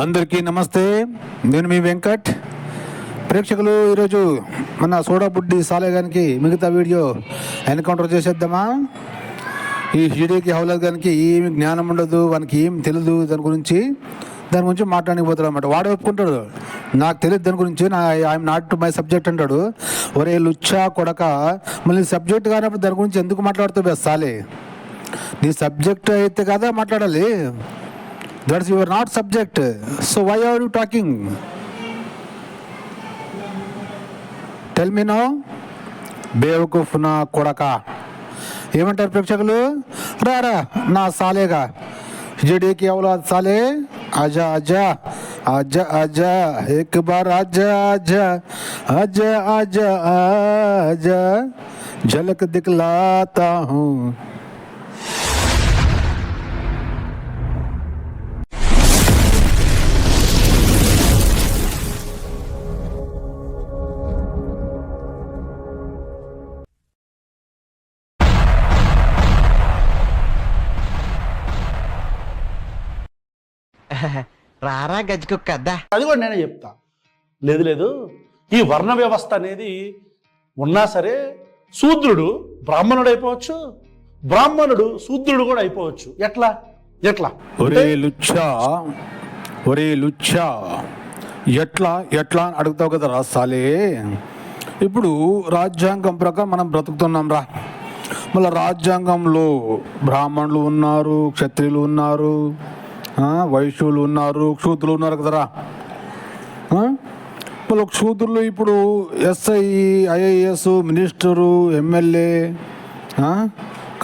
అందరికీ నమస్తే. నేను మీ వెంకట్. ప్రేక్షకులు, ఈరోజు మన సోడాబుడ్డి సాలేగానికి మిగతా వీడియో ఎన్కౌంటర్ చేసేద్దామా? ఈ హిడేకి హౌలత్ గానికి ఏమి జ్ఞానం ఉండదు, వానికి ఏం తెలియదు దాని గురించి మాట్లాడకపోతాడు అనమాట. వాడు ఒప్పుకుంటాడు, నాకు తెలియదు దాని గురించి, ఐఎమ్ నాట్ మై సబ్జెక్ట్ అంటాడు. ఒరే లుచ్చా కొడక, మళ్ళీ సబ్జెక్ట్ కానప్పుడు దాని గురించి ఎందుకు మాట్లాడుతావు సాలే? నీ సబ్జెక్ట్ అయితే కదా మాట్లాడాలి. That's your not subject. So why are you talking? Tell me now. బేవకూఫ్ నా కొడక. ఏమంటారు ప్రేక్షకులు? రారా నా సాలేగా, హిజడేకి ఔలాద్ సాలే, ఆజా ఆజా ఆజా ఆజా, ఏక్ బార్ ఆజా ఆజా ఆజా ఆజా ఆజా, झलक दिखलाता हूँ. రారా గజ్జుకుక్కద్దా. అది కూడా నేనే చెప్తా. లేదు ఈ వర్ణ వ్యవస్థ అనేది ఉన్నా సరే శూద్రుడు బ్రాహ్మణుడు అయిపోవచ్చు, బ్రాహ్మణుడు శూద్రుడు కూడా అయిపోవచ్చు. ఎట్లా ఎట్లా ఒరే లుచ్చా ఎట్లా ఎట్లా అని అడుగుతావు కదా రాసాలే. ఇప్పుడు రాజ్యాంగం ప్రకారం మనం బ్రతుకుతున్నాం రా. మళ్ళీ రాజ్యాంగంలో బ్రాహ్మణులు ఉన్నారు, క్షత్రియులు ఉన్నారు, వైశ్యులు ఉన్నారు, క్షూద్రులు ఉన్నారు కదరా. మళ్ళీ క్షూద్రులు ఇప్పుడు ఎస్ఐ, ఐఏఎస్, మినిస్టరు, ఎమ్మెల్యే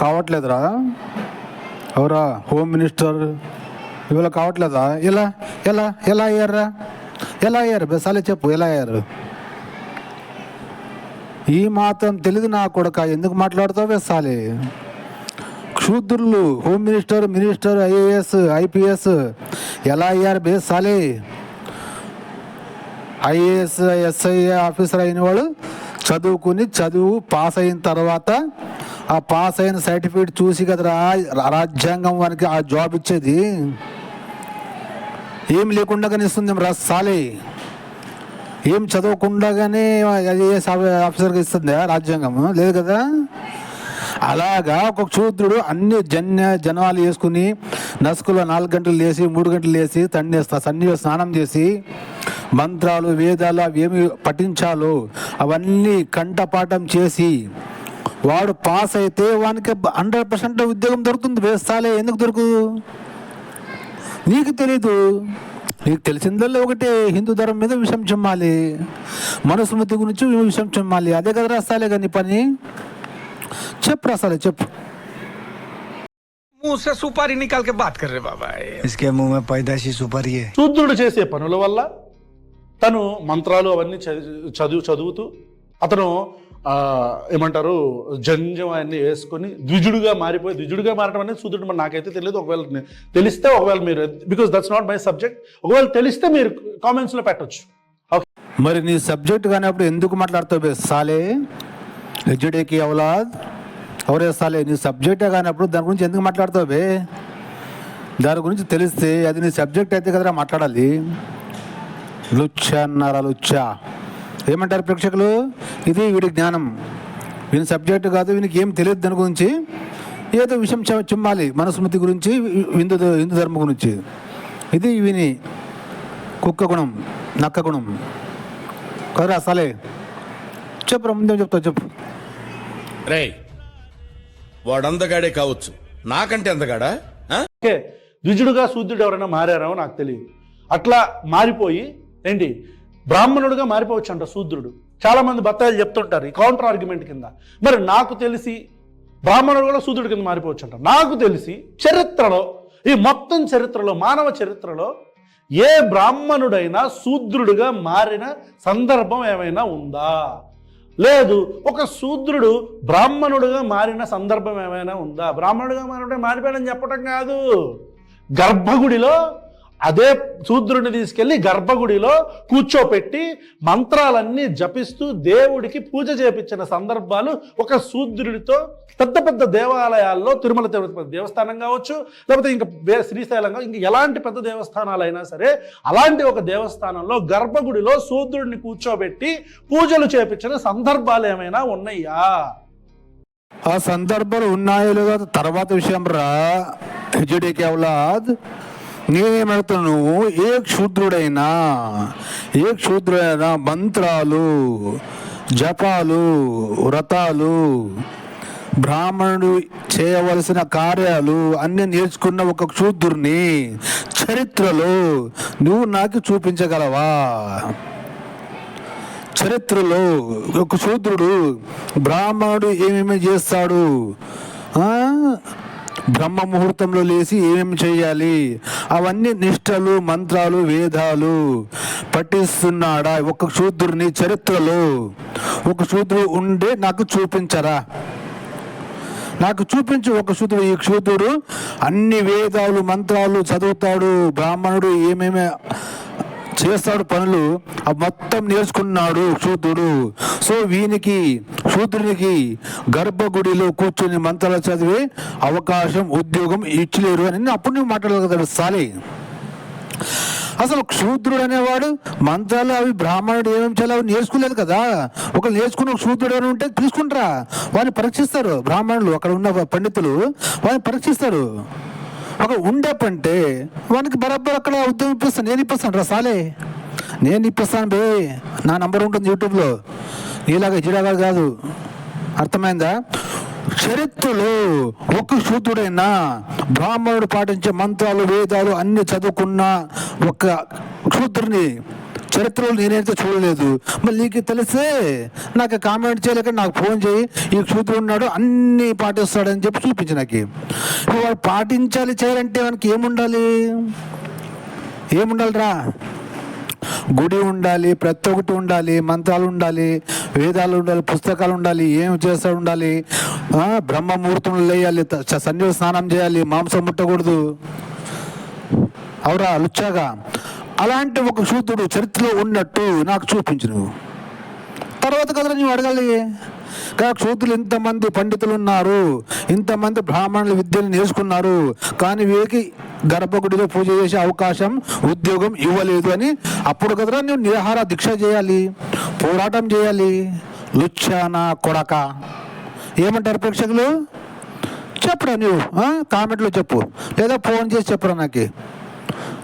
కావట్లేదురా. ఎవరా హోమ్ మినిస్టర్ ఇవాళ కావట్లేదా? ఎలా ఎలా ఎలా అయ్యారా? ఎలా అయ్యారు బెసాలే చెప్పు, ఎలా అయ్యారు? ఈ మాత్రం తెలీదు నా కొడుక, ఎందుకు మాట్లాడుతావు బెసాలే? క్షూద్రులు హోమ్ మినిస్టర్, ఐఏఎస్, ఐపీఎస్ ఎలా అయ్యారు బేసాలే? ఐఏఎస్, ఎస్ఐ ఆఫీసర్ అయిన వాళ్ళు చదువు పాస్ అయిన తర్వాత ఆ పాస్ అయిన సర్టిఫికేట్ చూసి కదరా రాజ్యాంగం వానికి ఆ జాబ్ ఇచ్చేది. ఏం లేకుండానే ఇస్తుంది సాలే. ఏం చదవకుండానే ఐఏఎస్ ఆఫీసర్గా ఇస్తుంది రాజ్యాంగం? లేదు కదా. అలాగా ఒక క్షూద్రుడు అన్ని జనాలు వేసుకుని నసుకులో 4 గంటలు లేచి 3 గంటలు లేచి సన్నిలో స్నానం చేసి మంత్రాలు, వేదాలు అవి ఏమి పఠించాలో అవన్నీ కంఠపాఠం చేసి వాడు పాస్ అయితే వానికి 100% ఉద్యోగం దొరుకుతుంది వేస్తాలే. ఎందుకు దొరకదు? నీకు తెలీదు. నీకు తెలిసిందల్లా ఒకటే, హిందూ ధర్మం మీద విషం చెమ్మాలి, మనుస్మృతి గురించి విషం చెమ్మాలి. అదే కదా రాస్తాలే కానీ పని. చెప్పు రాసాలే చెప్పు. मुंह से सुपारी निकाल के बात कर रहे बाबा. इसके मुंह में पैदाशी सुपारी है. శూద్రుడు చేసే పనుల వల్ల తను మంత్రాలు అవన్నీ చదువుతూ అతను ఏమంటారు జంజం అన్ని వేసుకొని ద్విజుడుగా మారడం అనేది శూద్రుడు. మరి నాకైతే తెలియదు. ఒకవేళ తెలిస్తే, ఒకవేళ మీరు, because that's not my subject, ఒకవేళ తెలిస్తే మీరు కామెంట్స్లో పెట్టొచ్చు. మరి నీ సబ్జెక్ట్ కానప్పుడు ఎందుకు మాట్లాడుతావు సాలే? హిజడేకి ఔలాద్ ఎవరే సాలే? నీ సబ్జెక్టే కానప్పుడు దాని గురించి ఎందుకు మాట్లాడుతావు? దాని గురించి తెలిస్తే అది నీ సబ్జెక్ట్ అయితే కదరా మాట్లాడాలి. లుచ్చా అన్నారా? లుచ్చా ఏమంటారు ప్రేక్షకులు? ఇది వీడి జ్ఞానం. వీని సబ్జెక్టు కాదు, వీనికి ఏం తెలియదు దాని గురించి. ఏదో విషయం చిమ్మాలి మనుస్మృతి గురించి, హిందూ ధర్మం గురించి. ఇది వీని కుక్క గుణం, నక్క గుణం కదరా సాలే. చెప్పు, ముందే చెప్తావు చెప్పు. రే, వాడందగాడే కావచ్చు, నాకంటే అందగాడా? ఓకే, ద్విజుడుగా శూద్రుడు ఎవరైనా మారారో నాకు తెలియదు. అట్లా మారిపోయి ఏంటి బ్రాహ్మణుడుగా మారిపోవచ్చు అంట శూద్రుడు. చాలా మంది బత్తాయిలు చెప్తుంటారు ఈ కౌంటర్ ఆర్గ్యుమెంట్ కింద. మరి నాకు తెలిసి బ్రాహ్మణుడు కూడా శూద్రుడి కింద మారిపోవచ్చు అంట. నాకు తెలిసి చరిత్రలో, ఈ మొత్తం చరిత్రలో, మానవ చరిత్రలో ఏ బ్రాహ్మణుడైనా శూద్రుడుగా మారిన సందర్భం ఏమైనా ఉందా? లేదు. ఒక శూద్రుడు బ్రాహ్మణుడుగా మారిన సందర్భం ఏమైనా ఉందా? బ్రాహ్మణుడుగా మారిపోయాడని చెప్పటం కాదు. గర్భగుడిలో అదే శూద్రుడిని తీసుకెళ్లి గర్భగుడిలో కూర్చోపెట్టి మంత్రాలన్నీ జపిస్తూ దేవుడికి పూజ చేపించిన సందర్భాలు ఒక శూద్రుడితో పెద్ద పెద్ద దేవాలయాల్లో తిరుమల తిరుపతి దేవస్థానం కావచ్చు, లేకపోతే ఇంకా శ్రీశైలం ఇంకా ఎలాంటి పెద్ద దేవస్థానాలైనా సరే అలాంటి ఒక దేవస్థానంలో గర్భగుడిలో శూద్రుడిని కూర్చోబెట్టి పూజలు చేపించిన సందర్భాలు ఏమైనా ఉన్నాయా? ఆ సందర్భాలు ఉన్నాయో లేదో తర్వాత విషయం రా. హెచ్డికి ఔలాద్, నేనేమడుతున్నాను, ఏ క్షూద్రుడైనా మంత్రాలు, జపాలు, వ్రతాలు, బ్రాహ్మణుడు చేయవలసిన కార్యాలు అన్ని నేర్చుకున్న ఒక క్షూద్రుని చరిత్రలో నువ్వు నాకు చూపించగలవా? చరిత్రలో ఒక శూద్రుడు బ్రాహ్మణుడు ఏమేమి చేస్తాడు, బ్రహ్మ ముహూర్తంలో లేచి ఏమేమి చేయాలి, అవన్నీ నిష్టలు, మంత్రాలు, వేదాలు పఠిస్తున్నాడా ఒక శూద్రుని చరిత్రలో? ఒక శూద్రుడు ఉండే నాకు చూపించరా? నాకు చూపించు ఒక శూద్రుడు. ఈ శూద్రుడు అన్ని వేదాలు మంత్రాలు చదువుతాడు, బ్రాహ్మణుడు ఏమేమి చేస్తాడు పనులు మొత్తం నేర్చుకున్నాడు శూద్రుడు. సో వీనికి శూద్రునికి గర్భగుడిలో కూర్చొని మంత్రాలు చదివే అవకాశం, ఉద్యోగం ఇచ్చలేరు అని అప్పుడు నువ్వు మాట్లాడగలదు సాలి. అసలు శూద్రుడు అనేవాడు మంత్రాలు అవి బ్రాహ్మణుడు ఏమేమి చేయాలి అవి నేర్చుకోలేదు కదా. ఒక నేర్చుకున్న శూద్రుడు అని ఉంటే తీసుకుంటారా, వాడిని పరీక్షిస్తారు బ్రాహ్మణులు, అక్కడ ఉన్న పండితులు వాడిని పరీక్షిస్తారు. ఒక ఉండేపంటే వానికి బరాబర్ అక్కడ ఉద్యోగం ఇప్పిస్తాను, నేను ఇప్పిస్తాను రా సాలే, నేను ఇప్పిస్తాను బే. నా నంబర్ ఉంటుంది యూట్యూబ్లో, నీలాగా జిరాగా కాదు, అర్థమైందా? చరిత్రలో ఒక శూద్రుడైనా బ్రాహ్మణుడు పాటించే మంత్రాలు వేదాలు అన్ని చదువుకున్న ఒక శూద్రుని చరిత్రలో నేనైతే చూడలేదు. మళ్ళీ నీకు తెలిసే నాకు కామెంట్ చేయలేక నాకు ఫోన్ చేయి, ఈ శూద్రుడు ఉన్నాడు అన్ని పాటిస్తాడని చెప్పి చూపించి నాకు. వాడు పాటించాలి చేయాలంటే మనకి ఏముండాలి రా? గుడి ఉండాలి, ప్రతి ఒక్కటి ఉండాలి, మంత్రాలు ఉండాలి, వేదాలు ఉండాలి, పుస్తకాలు ఉండాలి, ఏం చేస్తా ఉండాలి, బ్రహ్మ ముహూర్తంలో లేయాలి, సన్నిధి స్నానం చేయాలి, మాంసం ముట్టకూడదు. అవురా లుచ్చాగా? అలాంటి ఒక శూద్రుడు చరిత్రలో ఉన్నట్టు నాకు చూపించు నువ్వు. తర్వాత కదా నువ్వు అడగాలి. కానీ శూద్రులు ఇంతమంది పండితులు ఉన్నారు, ఇంతమంది బ్రాహ్మణుల విద్యను నేర్చుకున్నారు, కానీ వీరికి గర్భగుడిలో పూజ చేసే అవకాశం, ఉద్యోగం ఇవ్వలేదు అని అప్పుడు కదరా నువ్వు నిరాహార దీక్ష చేయాలి, పోరాటం చేయాలి. లుచ్చానా కొడక ఏమంటారు ప్రేక్షకులు? చెప్పురా నువ్వు, కామెంట్లో చెప్పు, లేదా ఫోన్ చేసి చెప్పురా నాకు.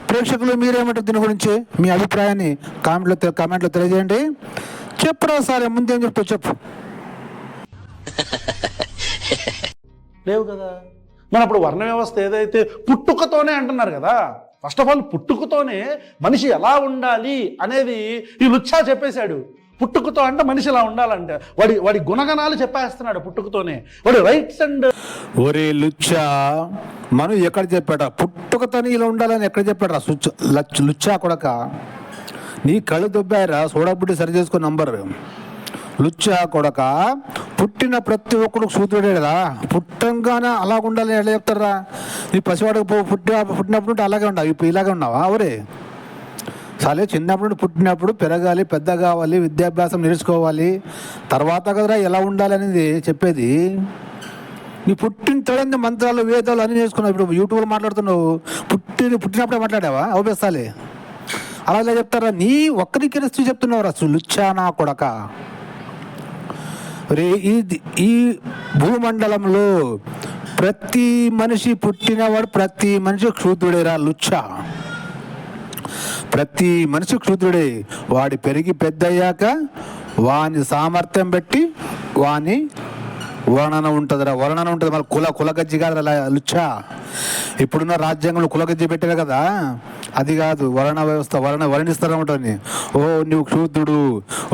ప్రేక్షకులు మీరేమంటారు దీని గురించి? మీ అభిప్రాయాన్ని కామెంట్లో తెలియజేయండి. చెప్పురా సరే, ముందేం చెప్తావు చెప్పు. లేవు కదా. మన ఇప్పుడు వర్ణ వ్యవస్థ ఏదైతే పుట్టుకతోనే అంటున్నారు కదా, ఫస్ట్ ఆఫ్ ఆల్ పుట్టుకతోనే మనిషి ఎలా ఉండాలి అనేది ఈ లుచ్చా చెప్పేశాడు. పుట్టుకతో అంటే మనిషి ఇలా ఉండాలంటే వాడి గుణగణాలు చెప్పేస్తున్నాడు పుట్టుకతోనే, వాడి రైట్స్ అండ్. ఒరే లుచ్చా, మనం ఎక్కడ చెప్పాడా పుట్టుకతోనే ఇలా ఉండాలని ఎక్కడ చెప్పాడా? లుచ్చా కొడక, నీ కళ్ళు దొబ్బాయరా, సోడాబుడ్డి సరి చేసుకో నంబర్. లుచ్చా కొడక, పుట్టిన ప్రతి ఒక్కడు శూద్రుడే కదా, పుట్టంగానే అలా ఉండాలని ఎలా చెప్తారా? నీ పసివాడికి పుట్టినప్పుడు ఉంటే అలాగే ఉన్నావు, ఇప్పుడు ఇలాగే ఉన్నావా? అవరే చాలే, చిన్నప్పుడు పుట్టినప్పుడు పెరగాలి, పెద్ద కావాలి, విద్యాభ్యాసం నేర్చుకోవాలి, తర్వాత కదరా ఎలా ఉండాలి అనేది చెప్పేది. నీ పుట్టిన తొడంది మంత్రాలు వేదాలు అన్నీ నేర్చుకున్నావు. ఇప్పుడు యూట్యూబ్లో మాట్లాడుతున్నావు, పుట్టినప్పుడే మాట్లాడావా? అవబేస్తాలే, అలా ఇలా చెప్తారా? నీ ఒక్కరికి రెస్ట్ చెప్తున్నావు రా లుచ్చానా కొడక. రే ఈ భూమండలంలో ప్రతి మనిషి పుట్టినవాడు, ప్రతి మనిషి క్షూద్రుడేరా లుచ్చా. ప్రతి మనిషి క్షూద్రుడే. వాడి పెరిగి పెద్దయ్యాక వాని సామర్థ్యం బట్టి వాని వర్ణన ఉంటుందిరా, వర్ణన ఉంటుంది. మళ్ళీ కులగజ్జి కాదు లుచ్చా. ఇప్పుడున్న రాజ్యాంగంలో కులగజ్జి పెట్టారు కదా, అది కాదు వర్ణ వ్యవస్థ. వర్ణిస్తారన్నమాట. ఓహో నువ్వు క్షూద్రుడు,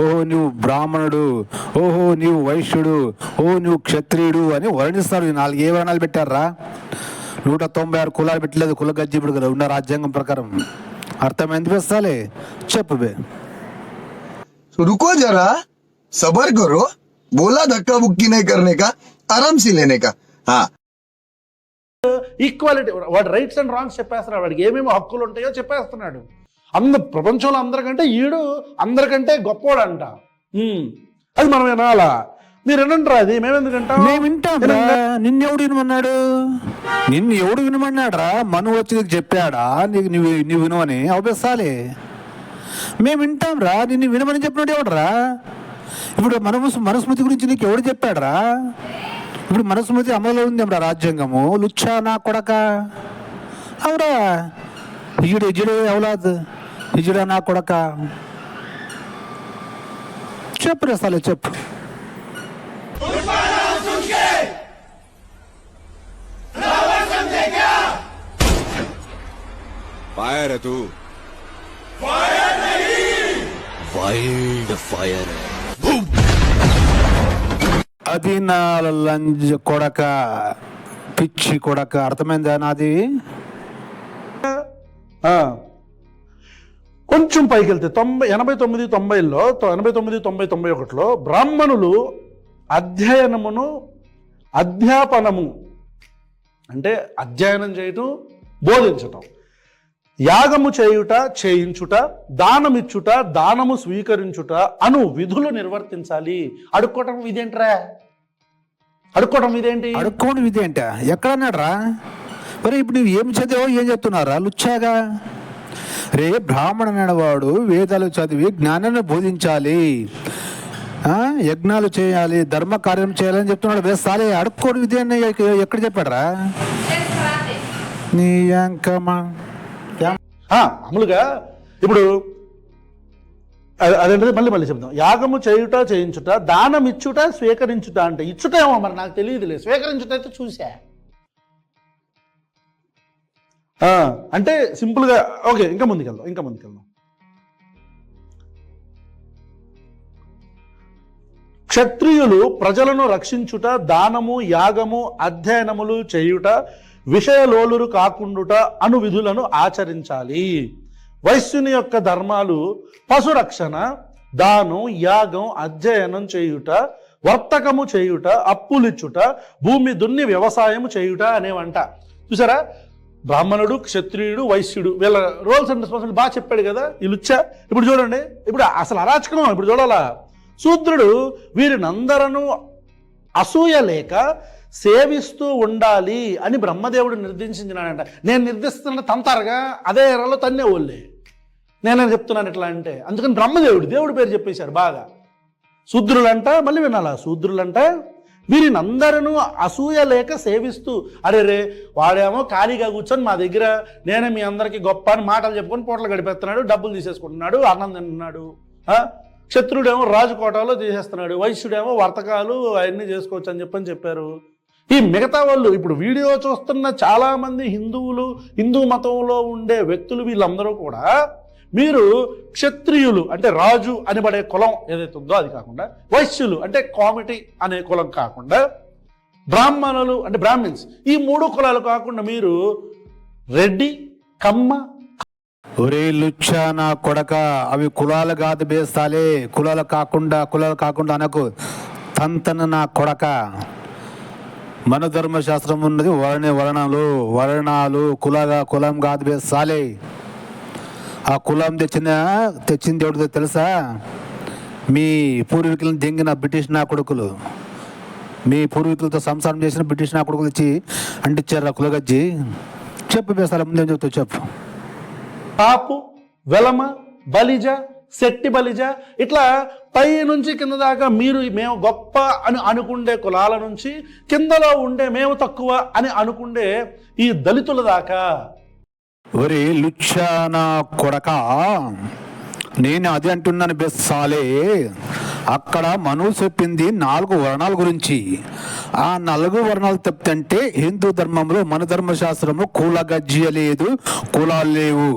ఓహో నువ్వు బ్రాహ్మణుడు, ఓహో నువ్వు వైశ్యుడు, ఓహో నువ్వు క్షత్రియుడు అని వర్ణిస్తారు. 4 వర్ణాలు పెట్టారా? 196 కులాలు పెట్టలేదు కులగజ్జి ఇప్పుడు కదా ఉన్న రాజ్యాంగం ప్రకారం. అర్థమైంది బెస్తాలే, చెప్పు బే. रुको जरा, सबर करो, बोला धक्का बुक्की नहीं करने का, आराम से लेने का. हाँ ఈక్వాలిటీ, వాడు రైట్స్ అండ్ రాంగ్స్ చెప్పేస్తున్నాడు, వాడికి ఏమేమి హక్కులు ఉంటాయో చెప్పేస్తున్నాడు. ప్రపంచంలో అందరికంటే ఈడు అందరికంటే గొప్పవాడంట. అది మనం వినాలా? మీరు వినంటారా? అది మేమెందుకు వింటాం? మేము వింటాం. నిన్నెవడు వినమన్నాడు? నిన్ను ఎవడు వినమన్నాడు రా? మను వచ్చి నీకు చెప్పాడా నీకు నువ్వు వినవని? అవబెస్సాలే, మేము వింటాం రా. నిన్ను వినమని చెప్పినట్టు ఎవడరా? ఇప్పుడు మనుస్మృతి గురించి నీకు ఎవడు చెప్పాడరా? ఇప్పుడు మనుస్మృతి అమలులో ఉంది రా, రాజ్యాంగము. లుచ్చా నా కొడక, అవురా? ఇజుడే అవలాద్, ఇజుడా నా కొడక. చెప్పు రేస్తాలే, చెప్పు. फायर है तू, वाइल्ड फायर है. అది నా లంజ్ కొడక, పిచ్చి కొడక. అర్థమైందా నాది? కొంచెం పైకి వెళ్తే 89, 90లో 89, 90, 91లో బ్రాహ్మణులు అధ్యాపనము అంటే అధ్యయనం చేయటం, బోధించటం, యాగము చేయుట, చేయించుట, దానమిచ్చుట, దానము స్వీకరించుట అను విధులు నిర్వర్తించాలి. అడుక్కోవటం ఇదేంట్రా? అడుక్కోవడం ఇదేంటి? అడుక్కోవడం ఇదేంట? ఎక్కడన్నాడు రా? మరి ఇప్పుడు నువ్వు ఏం చదివావు, ఏం చెప్తున్నారా లుచ్చాగా? రే బ్రాహ్మణ అనేవాడు వేదాలు చదివి జ్ఞానాన్ని బోధించాలి, యజ్ఞాలు చేయాలి, ధర్మ కార్యం చేయాలని చెప్తున్నాడు. వేస్తాలే, అడుక్కోవడం ఇదే అని ఎక్కడ చెప్పాడరా? నీ అంకమా మామూలుగా ఇప్పుడు అదేంటది మళ్ళీ చెప్తాం. యాగము చేయుట, చేయించుట, దానం ఇచ్చుట, స్వీకరించుట. అంటే ఇచ్చుట ఏమో మరి నాకు తెలియదులే, స్వీకరించుట అయితే చూసా. అంటే సింపుల్గా ఓకే, ఇంకా ముందుకెళ్దాం. క్షత్రియులు ప్రజలను రక్షించుట, దానము, యాగము, అధ్యయనములు చేయుట, విషయలోలురు కాకుండుట అను విధులను ఆచరించాలి. వైశ్యుని యొక్క ధర్మాలు పశురక్షణ, దానం, యాగం, అధ్యయనం చేయుట, వర్తకము చేయుట, అప్పులిచ్చుట, భూమి దున్ని వ్యవసాయము చేయుట అనేవంట. చూసారా? బ్రాహ్మణుడు, క్షత్రియుడు, వైశ్యుడు, వీళ్ళ రోల్స్ అండ్ రెస్పాన్సిబిలిటీ బాగా చెప్పాడు కదా ఈ లుచ్చా. ఇప్పుడు చూడండి, ఇప్పుడు అసలు అరాచకం ఇప్పుడు చూడాలా. శూద్రుడు వీరినందరూ అసూయ లేక సేవిస్తూ ఉండాలి అని బ్రహ్మదేవుడు నిర్దేశించినాడంట. నేను నిర్దేశిస్తున్న తంతారుగా అదే ఎర్రలో తన్నే ఓళ్ళే. నేనే చెప్తున్నాను ఎట్లా అంటే, అందుకని దేవుడి పేరు చెప్పేశారు బాగా. శూద్రులంట, మళ్ళీ వినాలా, శూద్రులంట వీరినందరూ అసూయ లేక సేవిస్తూ, అరే రే వాడేమో ఖాళీగా కూర్చొని మా దగ్గర నేనే మీ అందరికీ గొప్ప అని మాటలు చెప్పుకొని పూటలు గడిపేస్తున్నాడు, డబ్బులు తీసేసుకుంటున్నాడు, అన్నం తింటున్నాడు. క్షత్రుడేమో రాజకోటలో తీసేస్తున్నాడు, వైశ్యుడేమో వర్తకాలు అవన్నీ చేసుకోవచ్చు అని చెప్పారు. ఈ మిగతా వాళ్ళు ఇప్పుడు వీడియో చూస్తున్న చాలామంది హిందూ మతంలో ఉండే వ్యక్తులు వీళ్ళందరూ కూడా మీరు క్షత్రియులు అంటే రాజు అనబడే కులం ఏదైతే ఉందో అది కాకుండా, వైశ్యులు అంటే కామిటీ అనే కులం కాకుండా, బ్రాహ్మణులు అంటే బ్రాహ్మిన్స్, ఈ 3 కులాలు కాకుండా మీరు రెడ్డి, కమ్మ. ఒరే లుచ్చా నా కొడక, అవి కులాలు కాదు బేస్తాలే. కులాలు కాకుండా అనకు, తంతన నా కొడక. మన ధర్మశాస్త్రం ఉన్నది వర్ణాలు, కులం కాదు బేస్తాలే. ఆ కులం తెచ్చింది ఎవరిదో తెలుసా? మీ పూర్వీకులను దెంగిన బ్రిటిష్ నా కొడుకులు, మీ పూర్వీకులతో సంసారం చేసిన బ్రిటిష్ నా కొడుకులు ఇచ్చి అంటించారు ఆ కులగజ్జి. చెప్పు బేస్తాల, ముందేం చెప్తావు చెప్పు. కాపు, వెలమ, బలిజ, శెట్టి బలిజ, ఇట్లా పై నుంచి కింద దాకా మేము గొప్ప అని అనుకుండే కులాల నుంచి కిందలో ఉండే మేము తక్కువ అని అనుకుండే ఈ దళితుల దాకా. ఒరే లుచ్చా నా కొడక, నేను అది అంటున్నాను బెస్సాలే. అక్కడ మనువు చెప్పింది 4 వర్ణాల గురించి. ఆ 4 వర్ణాలు తప్పితే హిందూ ధర్మంలో మన ధర్మశాస్త్రంలో కుల గజ్జియ లేదు, కులాలు లేవు.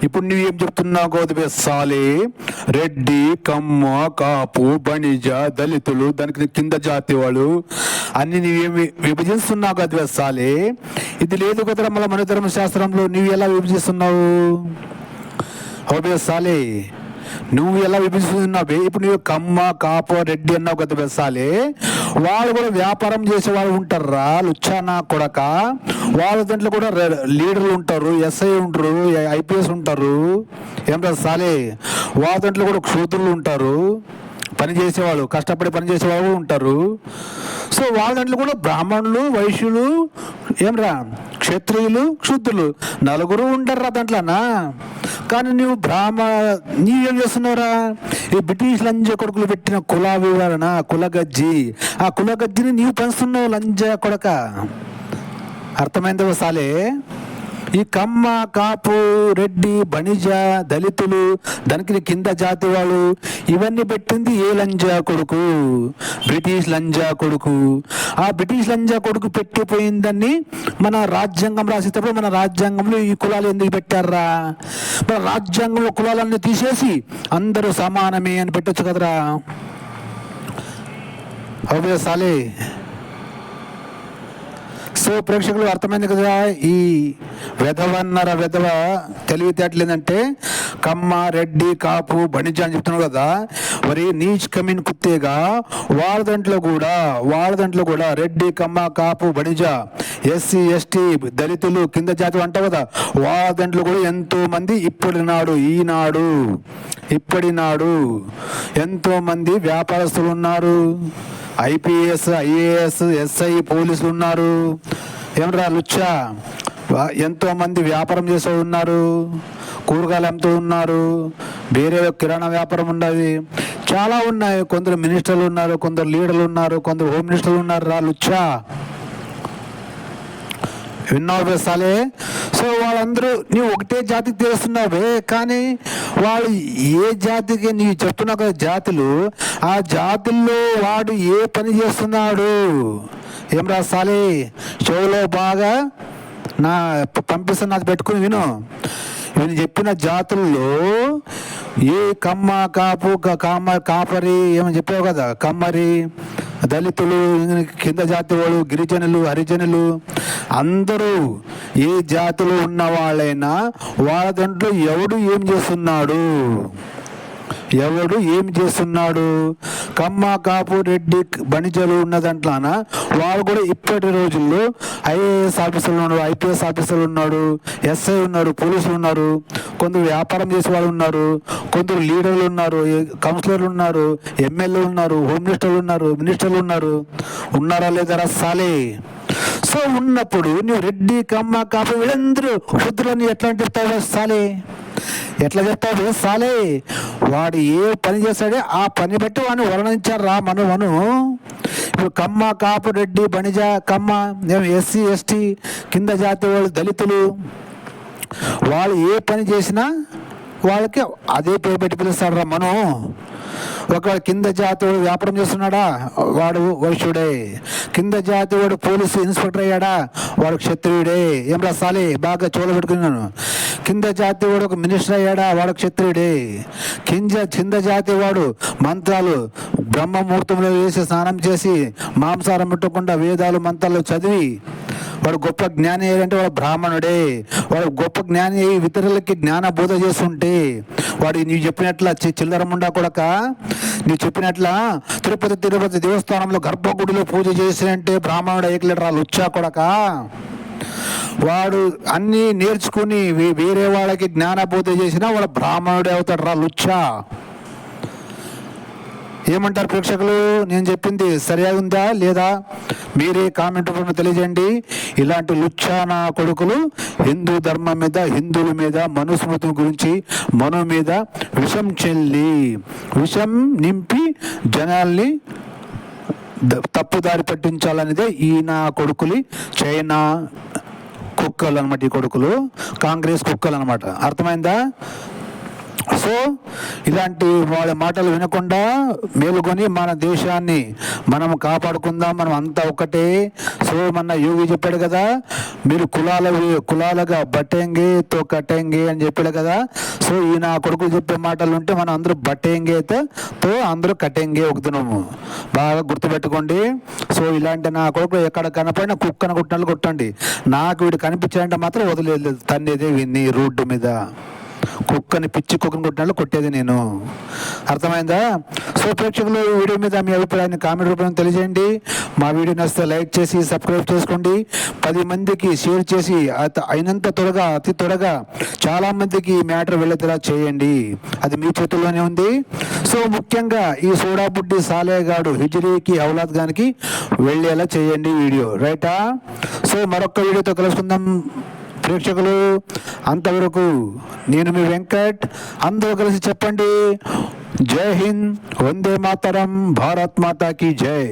ఇప్పుడు నువ్వేం చెప్తున్నావు గోధుబెస్సాలే? రెడ్డి, కమ్మ, కాపు, బణిజ, దళితులు, దానికి కింద జాతి వాళ్ళు అన్ని నువ్వేమి విభజిస్తున్నావు గోధుబెస్సాలే? ఇది లేదు కదరా మళ్ళీ మన ధర్మశాస్త్రంలో. నువ్వు ఎలా విభజిస్తున్నావు ఓబెస్సాలే? నువ్వు ఎలా విభజిస్తున్నావే? ఇప్పుడు నువ్వు కమ్మ, కాపు, రెడ్డి అన్నావు కదా బెస్సాలే. వాళ్ళు కూడా వ్యాపారం చేసే వాళ్ళు ఉంటారా లుచ్చానా కొడక. వాళ్ళ దాంట్లో కూడా లీడర్లు ఉంటారు, ఎస్ఐ ఉంటారు, ఐపీఎస్ ఉంటారు, ఏమిటా సాలే. వాళ్ళ దాంట్లో కూడా క్షూద్రులు ఉంటారు, పని చేసేవాళ్ళు, కష్టపడి పని చేసేవాళ్ళు ఉంటారు. సో వాళ్ళ దాంట్లో కూడా బ్రాహ్మణులు, వైశ్యులు, ఏమరా క్షత్రియులు, క్షుద్రులు నలుగురు ఉంటారా దాంట్లోనా. కానీ నువ్వు నీవేం చేస్తున్నావురా? ఈ బ్రిటిష్ లంజ కొడుకులు పెట్టిన కుల వివరణ, కులగజ్జి, ఆ కులగజ్జిని నీవు పెంచుతున్నావు లంజ కొడక. అర్థమైందో సాలే. ఈ కమ్మ, కాపు, రెడ్డి, బణిజ, దళితులు, దానికి కింద జాతి వాళ్ళు, ఇవన్నీ పెట్టింది ఏ లంజా కొడుకు? బ్రిటిష్ లంజా కొడుకు. ఆ బ్రిటిష్ లంజా కొడుకు పెట్టిపోయిందని మన రాజ్యాంగం రాసేటప్పుడు మన రాజ్యాంగంలో ఈ కులాలు ఎందుకు పెట్టారా? మన రాజ్యాంగంలో కులాలన్నీ తీసేసి అందరూ సమానమే అని పెట్టొచ్చు కదరా. అవునా సాలే. సో ప్రేక్షకులు అర్థమైంది కదా. ఈ వెధవన్నర వెధవ తెలివితేటలు ఏంటంటే కమ్మ, రెడ్డి, కాపు, బణిజ అని చెప్తున్నావు కదా. మరి నీచ్ కమీన్ కుత్తేగా వాళ్ళ దాంట్లో కూడా రెడ్డి, కమ్మ, కాపు, బణిజ, ఎస్సీ, ఎస్టీ, దళితులు, కింద జాతి అంటావు కదా. వాళ్ళ దాంట్లో కూడా ఎంతో మంది ఇప్పటి నాడు ఎంతో మంది వ్యాపారస్తులు ఉన్నారు. ఐపీఎస్, ఐఏఎస్, ఎస్ఐ, పోలీసులు ఉన్నారు. ఏమరా లుచ్చా, ఎంతో మంది వ్యాపారం చేసే ఉన్నారు, కూరగాయలు అమ్ముతూ ఉన్నారు, వేరే కిరాణా వ్యాపారం ఉన్నది, చాలా ఉన్నాయి. కొందరు మినిస్టర్లు ఉన్నారు, కొందరు లీడర్లు ఉన్నారు, కొందరు హోమ్ మినిస్టర్లు ఉన్నారు రా లుచ్చా. విన్నావు సాలే. సో వాళ్ళందరూ నీవు ఒకటే జాతికి తెలుస్తున్నావే, కానీ వాళ్ళు ఏ జాతికి నీవు చెప్తున్నావు కదా జాతులు, ఆ జాతుల్లో వాడు ఏ పని చేస్తున్నాడు ఏం రా సాలే. షోలో బాగా పంపిస్తున్న అది పెట్టుకుని విను. నేను చెప్పిన జాతుల్లో ఏ కమ్మ, కాపు, కాపరి ఏమని చెప్పావు కదా, కమ్మరి, దళితులు, కింద జాతి వాళ్ళు, గిరిజనులు, హరిజనులు అందరూ ఏ జాతిలో ఉన్న వాళ్ళైనా వాళ్ళ దాంట్లో ఎవడు ఏం చేస్తున్నాడు? కమ్మ, కాపు, రెడ్డి, బణిజలు ఉన్న దాంట్లోన వాళ్ళు కూడా ఇప్పటి రోజుల్లో ఐఏఎస్ ఆఫీసర్లు ఉన్నారు, ఐపీఎస్ ఆఫీసర్లు ఉన్నారు, ఎస్ఐ ఉన్నారు, పోలీసులు ఉన్నారు, కొందరు వ్యాపారం చేసే వాళ్ళు ఉన్నారు, కొందరు లీడర్లు ఉన్నారు, కౌన్సిలర్లు ఉన్నారు, ఎమ్మెల్యేలు ఉన్నారు, హోమ్ మినిస్టర్లు ఉన్నారు. ఉన్నారా లేదా సాలే? సో ఉన్నప్పుడు నువ్వు రెడ్డి, కమ్మ, కాపు వీళ్ళందరూ క్షుద్రులని ఎట్లా చెప్తావు సాలే? ఎట్లా చెప్తావు సాలే? వాడు ఏ పని చేస్తాడే ఆ పని బట్టి వాడిని వర్ణించారా మను. ఇప్పుడు కమ్మ, కాపు, రెడ్డి, బణిజ, కమ్మ, ఎస్సీ, ఎస్టీ, కింద జాతి వాళ్ళు, దళితులు, వాళ్ళు ఏ పని చేసినా వాళ్ళకి అదే పేరు పెట్టి పిలుస్తాడు రా మను. ఒకవేళ కింద జాతి వాడు వ్యాపారం చేస్తున్నాడా వాడు వైశ్యుడే, కింద జాతి వాడు పోలీసు ఇన్స్పెక్టర్ అయ్యాడా వాడు క్షత్రియుడే. ఏం రా సాలే, బాగా చోళ పెట్టుకున్నాను. కింద జాతి వాడు ఒక మినిస్టర్ అయ్యాడా వాడు క్షత్రియుడే. కింద జాతి వాడు మంత్రాలు బ్రహ్మముహూర్తంలో వేసి స్నానం చేసి మాంసారం ముట్టకుండా వేదాలు మంత్రాలు చదివి వాడు గొప్ప జ్ఞాని అయ్యాడంటే వాడు బ్రాహ్మణుడే. వాడు గొప్ప జ్ఞాని అయ్యి ఇతరులకి జ్ఞాన బోధ చేస్తుంటే వాడు నీవు చెప్పినట్ల చిల్లరముండా కొడక, నీవు చెప్పినట్ల తిరుపతి దేవస్థానంలో గర్భగుడిలో పూజ చేసినంటే బ్రాహ్మణుడు అయ్యలేడు రా లుచ్చా కొడక. వాడు అన్నీ నేర్చుకుని వేరే వాళ్ళకి జ్ఞాన బోధ చేసినా వాడు బ్రాహ్మణుడే అవుతాడు రా లుచ్చా. ఏమంటారు ప్రేక్షకులు? నేను చెప్పింది సరిగా ఉందా లేదా? మీరే కామెంట్ రూపంలో తెలియజేయండి. ఇలాంటి లుచ్చానా కొడుకులు హిందూ ధర్మం మీద, హిందువుల మీద, మనుస్మృతి గురించి మను మీద విషం నింపి జనాల్ని తప్పుదారి పట్టించాలనేదే ఈ నా కొడుకులి చైనా కుక్కలు అనమాట. ఈ కొడుకులు కాంగ్రెస్ కుక్కలు అనమాట. అర్థమైందా? సో ఇలాంటి వాళ్ళ మాటలు వినకుండా మేలుకొని మన దేశాన్ని మనం కాపాడుకుందాం. మనం అంతా ఒకటే. సో మన యోగి చెప్పాడు కదా, మీరు కులాలుగా బట్టేంగే తో కట్టేంగే అని చెప్పాడు కదా. సో ఈ నా కొడుకులు చెప్పే మాటలు ఉంటే మనం అందరూ బట్టేంగే తో అందరూ కట్టేంగే ఒకతున్నాము. బాగా గుర్తుపెట్టుకోండి. సో ఇలాంటి నా కొడుకు ఎక్కడ కనపడినా కుక్కను కొట్టినట్లు కొట్టండి. నాకు వీడు కనిపించాడంటే మాత్రం వదిలేదు, తన్నేదే విన్ని రోడ్డు మీద కుక్కని పిచ్చి కుక్కని కొట్టినట్లు కొట్టేది నేను. అర్థమైందా? సో ప్రేక్షకులు, ఈ వీడియో మీద మీ అభిప్రాయాన్ని కామెంట్ రూపంలో తెలియజేయండి. మా వీడియో నచ్చితే లైక్ చేసి సబ్స్క్రైబ్ చేసుకోండి. 10 మందికి షేర్ చేసి అయినంత త్వరగా, అతి త్వరగా చాలా మందికి మ్యాటర్ వెళ్ళేలా చేయండి. అది మీ చేతుల్లోనే ఉంది. సో ముఖ్యంగా ఈ సోడా బుడ్డి సాలేగాడు హిజరీకి ఔలాద్ గానికి వెళ్ళేలా చేయండి వీడియో, రైటా? సో మరొక వీడియోతో కలుసుకుందాం ప్రేక్షకులు. అంతవరకు నేను మీ వెంకట్. అందరూ కలిసి చెప్పండి, జై హింద్, వందే మాతరం, భారత్ మాతా కీ జై.